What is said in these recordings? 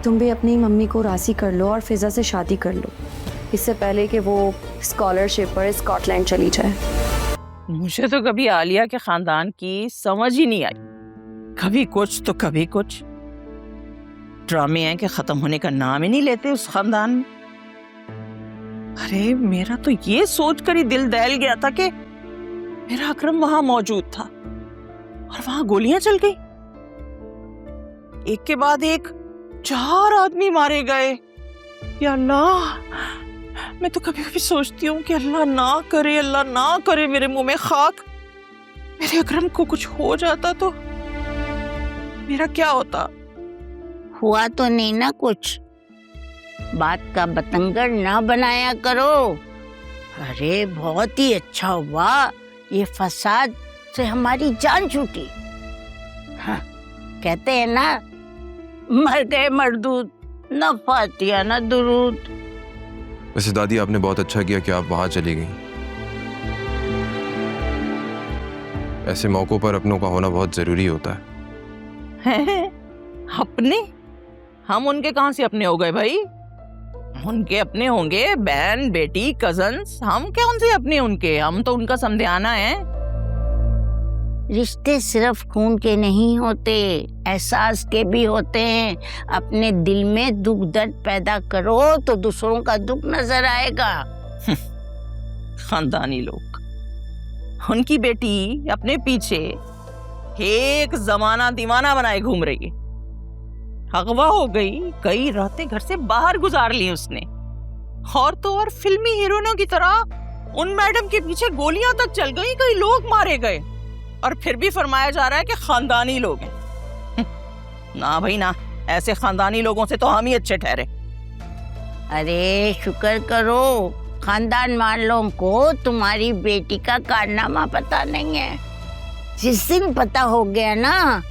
तुम भी अपनी मम्मी को राजी कर लो और फिजा से शादी कर लो, इससे पहले कि वो स्कॉलरशिप पर स्कॉटलैंड चली जाए। मुझे तो कभी आलिया के खानदान की समझ ही नहीं आई, कभी कुछ तो कभी कुछ। ड्रामे हैं कि खत्म होने का नाम ही नहीं लेते उस खानदान में। अरे मेरा तो ये सोचकर ही दिल दहल गया था कि मेरा अकरम वहां मौजूद था और वहां गोलियां चल गई, एक के बाद एक 4 आदमी मारे गए। या अल्लाह, मैं तो कभी कभी सोचती हूँ कि अल्लाह ना करे मेरे मुंह में खाक, मेरे अकरम को कुछ हो जाता तो मेरा क्या होता। हुआ तो नहीं ना कुछ, बात का बतंगड़ ना बनाया करो। अरे बहुत ही अच्छा हुआ, ये फसाद से हमारी जान छूटी। हाँ, कहते हैं ना, मर गए मरदूद, न फातिया न दुरूद। वैसे दादी आपने बहुत अच्छा किया कि आप वहां चली गई। ऐसे मौकों पर अपनों का होना बहुत जरूरी होता है। अपने? हम उनके कहां से अपने हो गए भाई? उनके अपने होंगे बहन बेटी कजन्स, हम क्या उनसे अपने उनके? हम तो उनका समझाना है। रिश्ते सिर्फ खून के नहीं होते, एहसास के भी होते हैं। अपने दिल में दुख दर्द पैदा करो तो दूसरों का दुख नजर आएगा। खानदानी लोग, उनकी बेटी अपने पीछे एक जमाना दीवाना बनाए घूम रही है, अगवा हो गई, कई रातें घर से बाहर गुजार ली उसने, और तो और फिल्मी हीरोइनों की तरह उन मैडम के पीछे गोलियां तक चल गई, कई लोग मारे गए, और फिर भी फरमाया जा रहा है कि खानदानी लोग हैं। ना भाई ना, ऐसे खानदानी लोगों से तो हम ही अच्छे ठहरे। अरे शुक्र करो, खानदान वालों को तुम्हारी बेटी का कारनामा पता नहीं है। जिस दिन पता हो गया ना,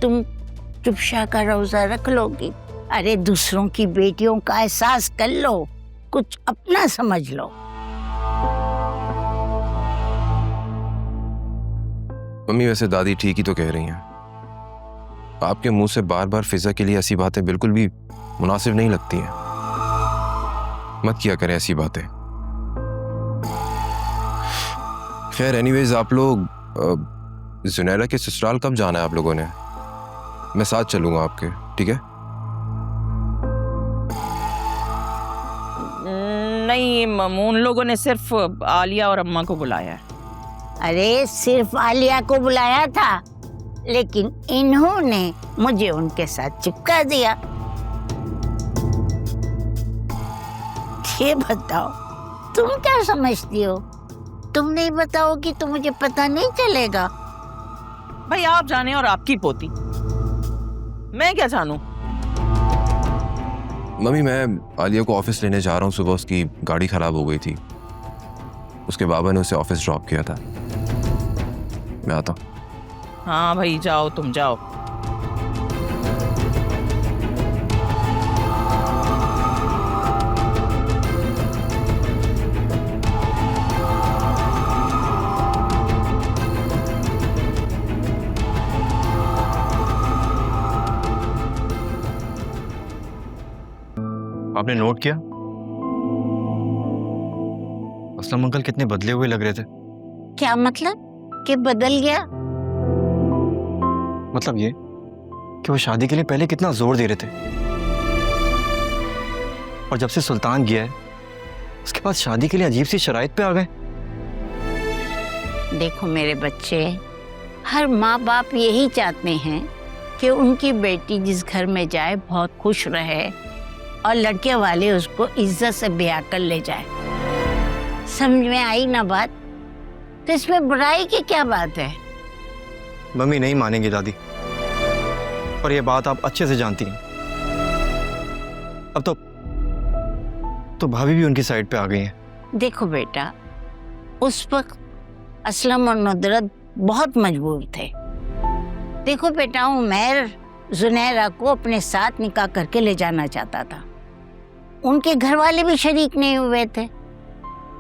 तुम चुपशा का रोजा रख लोगी। अरे दूसरों की बेटियों का एहसास कर लो, कुछ अपना समझ लो। मम्मी वैसे दादी ठीक ही तो कह रही हैं। आपके मुंह से बार बार फिजा के लिए ऐसी बातें बिल्कुल भी मुनासिब नहीं लगती हैं। मत किया करें ऐसी बातें। खैर एनीवेज, आप लोग जुनैरा के ससुराल कब जाना है आप लोगों ने? मैं साथ चलूंगा आपके, ठीक है? नहीं, उन लोगों ने सिर्फ आलिया और अम्मा को बुलाया है। अरे सिर्फ आलिया को बुलाया था, लेकिन इन्होंने मुझे उनके साथ चिपका दिया। ये बताओ, तुम क्या समझती हो? तुम नहीं बताओगी तो मुझे पता नहीं चलेगा। भाई आप जाने और आपकी पोती, मैं क्या जानूं? मम्मी मैं आलिया को ऑफिस लेने जा रहा हूँ। सुबह उसकी गाड़ी खराब हो गई थी, उसके बाबा ने उसे ऑफिस ड्रॉप किया था। मैं आता हूँ। हाँ भाई जाओ, तुम जाओ। आपने नोट किया असलम अंकल कितने बदले हुए लग रहे थे? क्या मतलब कि बदल गया? मतलब ये कि वो शादी के लिए पहले कितना जोर दे रहे थे, और जब से सुल्तान गया है उसके बाद शादी के लिए अजीब सी शराइत पे आ गए। देखो मेरे बच्चे, हर माँ बाप यही चाहते हैं कि उनकी बेटी जिस घर में जाए बहुत खुश रहे और लड़के वाले उसको इज्जत से ब्याह कर ले जाए। समझ में आई ना बात? तो इसमें बुराई की क्या बात है? मम्मी नहीं मानेंगी दादी, और ये बात आप अच्छे से जानती हैं। अब तो भाभी भी उनकी साइड पे आ गई हैं। देखो बेटा, उस वक्त असलम और नुदरत बहुत मजबूर थे। देखो बेटा, उमैर जुनैरा को अपने साथ निकाह करके ले जाना चाहता था, उनके घर वाले भी शरीक नहीं हुए थे,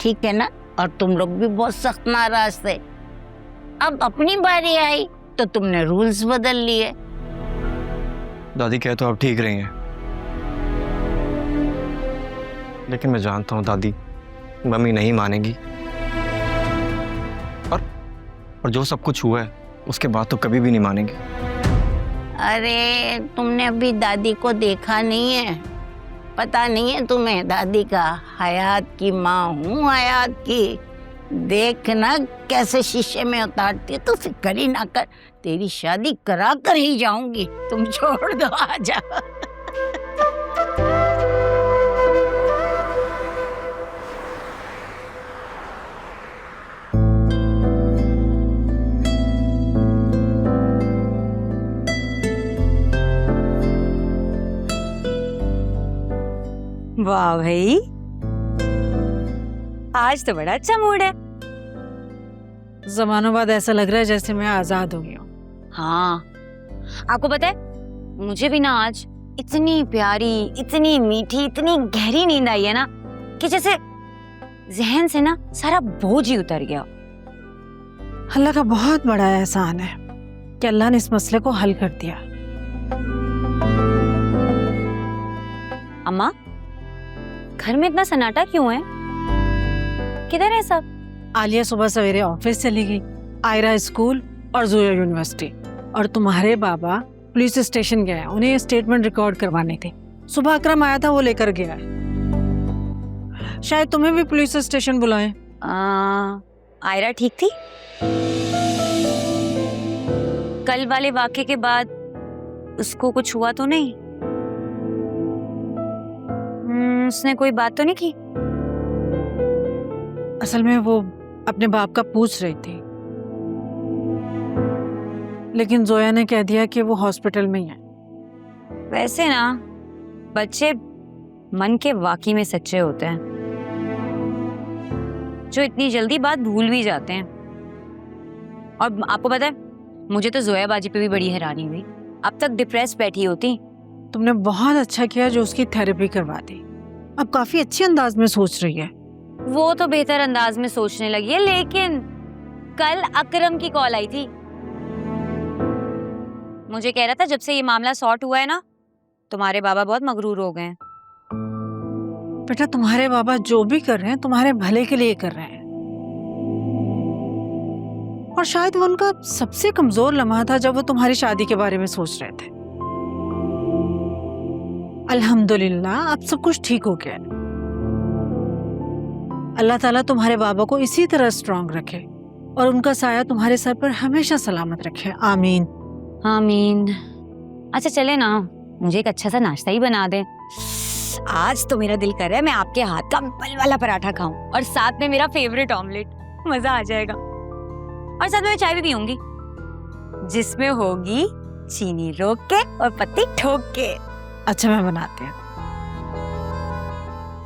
ठीक है ना? और तुम लोग भी बहुत सख्त नाराज थे। अब अपनी बारी आई तो तुमने रूल्स बदल लिए। दादी कह तो आप ठीक रही हैं, लेकिन मैं जानता हूँ दादी, मम्मी नहीं मानेगी। और जो सब कुछ हुआ है उसके बाद तो कभी भी नहीं मानेगी। अरे तुमने अभी दादी को देखा नहीं है, पता नहीं है तुम्हें दादी का हयात की माँ हूँ, हयात की। देखना कैसे शीशे में उतारती है, तो फिक्र ही ना कर, तेरी शादी करा कर ही जाऊंगी, तुम छोड़ दो, आ जाओ। वाह भाई, आज तो बड़ा अच्छा मूड है। जमानों बाद ऐसा लग रहा है जैसे मैं आजाद हो गई हूँ। हाँ, आपको पता है मुझे भी ना आज इतनी प्यारी, इतनी मीठी, इतनी गहरी नींद आई है ना कि जैसे जहन से ना सारा बोझ ही उतर गया। अल्लाह का बहुत बड़ा एहसान है कि अल्लाह ने इस मसले को हल कर दिया। अम्मा, घर में इतना सन्नाटा क्यों है? किधर है सब? आलिया सुबह सवेरे ऑफिस चली गई, आयरा स्कूल और जोया यूनिवर्सिटी, और तुम्हारे बाबा पुलिस स्टेशन गए हैं, उन्हें स्टेटमेंट रिकॉर्ड करवानी थी। सुबह अकरम आया था, वो लेकर गया है। शायद तुम्हें भी पुलिस स्टेशन बुलाएं। आयरा ठीक थी? कल वाले वाक़े के बाद उसको कुछ हुआ तो नहीं? उसने कोई बात तो नहीं की? असल में वो अपने बाप का पूछ रही थी, लेकिन जोया ने कह दिया कि वो हॉस्पिटल में ही है। वैसे ना बच्चे मन के वाकई में सच्चे होते हैं, जो इतनी जल्दी बात भूल भी जाते हैं। और आपको पता है, मुझे तो जोया बाजी पे भी बड़ी हैरानी हुई। अब तक डिप्रेस बैठी होती। तुमने बहुत अच्छा किया जो उसकी थेरेपी करवा दी, अब काफी अच्छे अंदाज में सोच रही है। वो तो बेहतर अंदाज में सोचने लगी है, लेकिन कल अकरम की कॉल आई थी। मुझे कह रहा था जब से ये मामला सॉर्ट हुआ है ना, तुम्हारे बाबा बहुत मगरूर हो गए हैं। बेटा, तुम्हारे बाबा जो भी कर रहे हैं तुम्हारे भले के लिए कर रहे हैं, और शायद वो उनका सबसे कमजोर लम्हा था जब वो तुम्हारी शादी के बारे में सोच रहे थे। अल्हम्दुलिल्लाह अब सब कुछ ठीक हो गया। अल्लाह ताला तुम्हारे बाबा को इसी तरह स्ट्रांग रखे और उनका साया तुम्हारे सर पर हमेशा सलामत रखे। आमीन आमीन। अच्छा चले ना, मुझे एक अच्छा सा नाश्ता ही बना दे। आज तो मेरा दिल कर रहा है मैं आपके हाथ का बल वाला पराठा खाऊं, और साथ में मेरा फेवरेट ऑमलेट। मजा आ जाएगा। और साथ में मैं चाय भी पीऊंगी, जिसमें होगी चीनी रोक के और पत्ती ठोक के। अच्छा, मैं बनाती हूँ।